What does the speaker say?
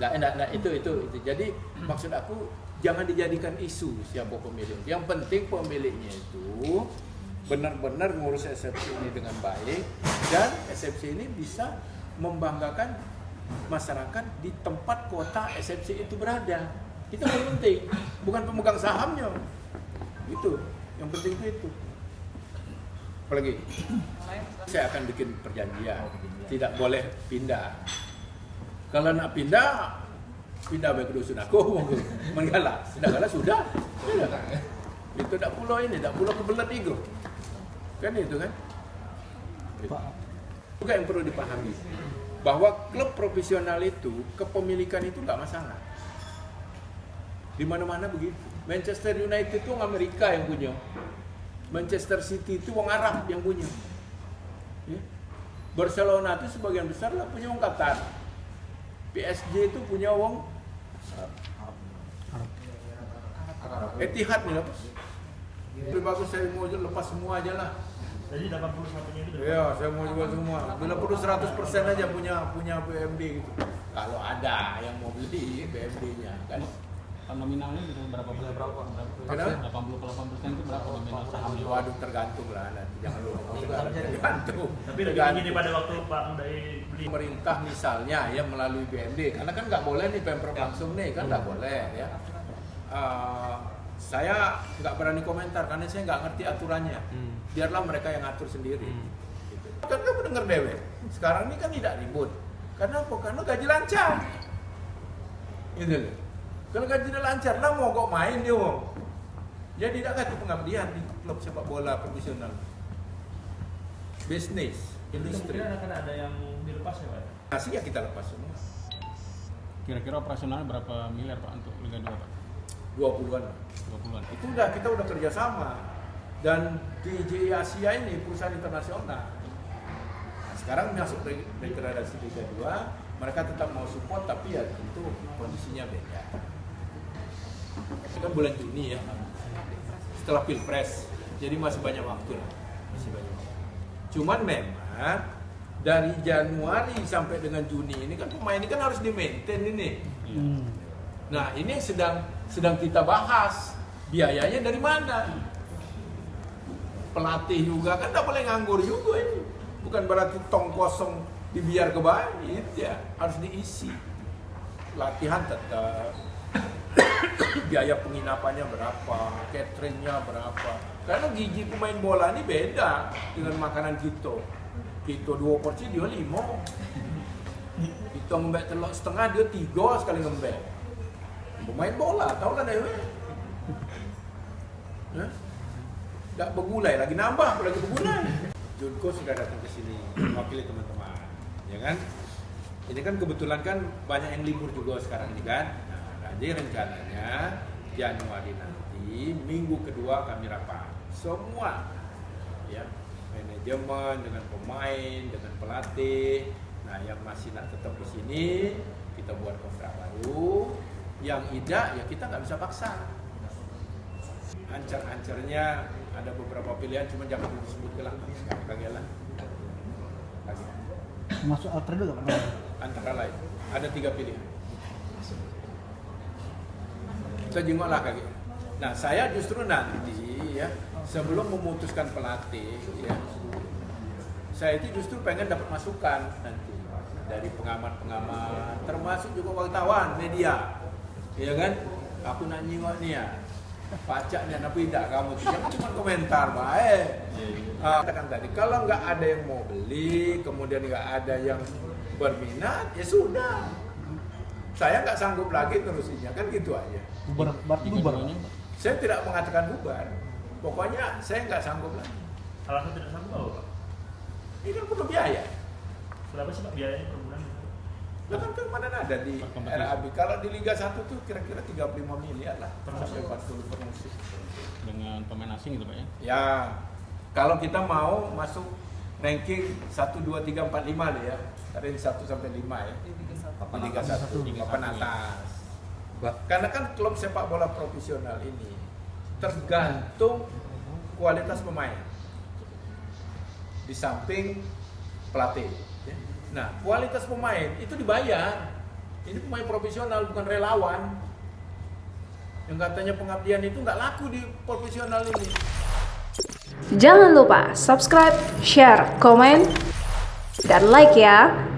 Nah, itu. Jadi maksud aku jangan dijadikan isu siapa pemilik. Yang penting pemiliknya itu benar-benar ngurus SFC ini dengan baik dan SFC ini bisa membanggakan masyarakat di tempat kota SFC itu berada. Itu yang penting, bukan pemegang sahamnya. Itu yang penting itu. Apalagi saya akan bikin perjanjian, tidak boleh pindah. Kalau nak pindah baik ke dusun aku, menggala, sudah. Itu tak pulau kebelet itu. Kan itu kan? Juga yang perlu dipahami bahwa klub profesional itu kepemilikan itu nggak masalah. Di mana-mana begitu. Manchester United itu orang Amerika yang punya. Manchester City itu orang Arab yang punya. Ya. Barcelona itu sebagian besar lah punya orang Qatar. PSG itu punya orang Etihad nih lah. Lebih bagus saya mau lepas semua aja lah. Jadi 81-nya itu. Iya, saya mau jual semua. Bila perlu 100% aja punya BMD gitu. Kalau ada yang mau beli BMD-nya kan. Nominalnya gitu berapa persen? Kenapa? 80 ke 80% itu berapa nominal sahamnya? Waduh, tergantung lah nanti. Jangan lupa tergantung. Tapi lebih tinggi daripada waktu Pak Mendai beli. Pemerintah misalnya ya melalui BMD, karena kan nggak boleh nih Pemprov langsung nih kan nggak boleh ya. Saya nggak berani komentar karena saya nggak ngerti aturannya. Biarlah mereka yang atur sendiri. Gitu. Kan kamu dengar dewe. Sekarang ini kan tidak ribut. Karena apa? Karena gaji lancar. Gitu loh. Kalau gaji tidak lancar, lah mau kok main dia wong. Jadi tidak kasih pengabdian di klub sepak bola profesional. Bisnis, industri. Kemungkinan akan ada yang dilepas ya Pak? Masih ya kita lepas semua. Kira-kira operasionalnya berapa miliar Pak untuk Liga 2 Pak? 20-an. 20-an. Itu kita udah kerjasama. Dan DJ Asia ini perusahaan internasional. Nah, sekarang masuk degradasi Liga 2, mereka tetap mau support tapi ya tentu kondisinya beda. Itu kan bulan Juni ya, setelah Pilpres, jadi masih banyak waktu lah. Cuman memang dari Januari sampai dengan Juni ini kan pemain ini kan harus di-maintain ini. Nah ini sedang kita bahas biayanya dari mana. Pelatih juga kan tak boleh nganggur juga ini. Bukan berarti tong kosong dibiar ke bawah, ya harus diisi. Latihan tetap, biaya penginapannya berapa, cateringnya berapa. Karena gizi pemain bola ini beda dengan makanan kita. Kita 2 porsi, dia 5. Kita ngembek telur setengah, dia 3 sekali ngembek. Pemain bola, tahu kan dewe? Tak bergulai lagi nambah, lagi bergulai. Junko sudah datang ke sini mewakili teman-teman, ya kan? Ini kan kebetulan kan banyak yang libur juga sekarang ini kan. Nah, jadi rencananya Januari nanti minggu kedua kami rapat semua, ya manajemen dengan pemain dengan pelatih. Nah, yang masih nak tetap di sini kita buat kontrak baru. Yang tidak ya kita nggak bisa paksa. Ancar-ancarnya ada beberapa pilihan, cuma jangan disebut lah. Kagelah. Masuk Alfredo gak pernah? Antara lain ada 3 pilihan. Kita jengoklah kaki. Nah saya justru nanti ya sebelum memutuskan pelatih ya, saya itu justru pengen dapat masukan nanti dari pengamat-pengamat, termasuk juga wartawan, media, ya kan? Aku nak nyingok nih ya. Pacaknya tapi tidak kamu jangan cuma komentar baik. Katakan tadi kalau nggak ada yang mau beli, kemudian nggak ada yang berminat, ya sudah. Saya nggak sanggup lagi terusinya kan gitu aja. Berarti bubar. Saya tidak mengatakan bubar. Pokoknya saya nggak sanggup lagi. Alasan tidak sanggup apa Pak? Ini kan perlu biaya. Berapa sih Pak biayanya per bulan? Bahkan kemana ada di RAB. Kalau di Liga 1 tuh kira-kira 35 miliar lah. Sampai 40 per musim. Dengan pemain asing gitu Pak ya? Ya, kalau kita mau masuk ranking 1, 2, 3, 4, 5 deh ya. Dari 1 sampai 5 ya. Di Liga 1, papan atas. Karena kan klub sepak bola profesional ini tergantung kualitas pemain. Di samping pelatih. Nah, kualitas pemain itu dibayar. Ini pemain profesional bukan relawan. Yang katanya pengabdian itu nggak laku di profesional ini. Jangan lupa subscribe, share, komen, dan like ya.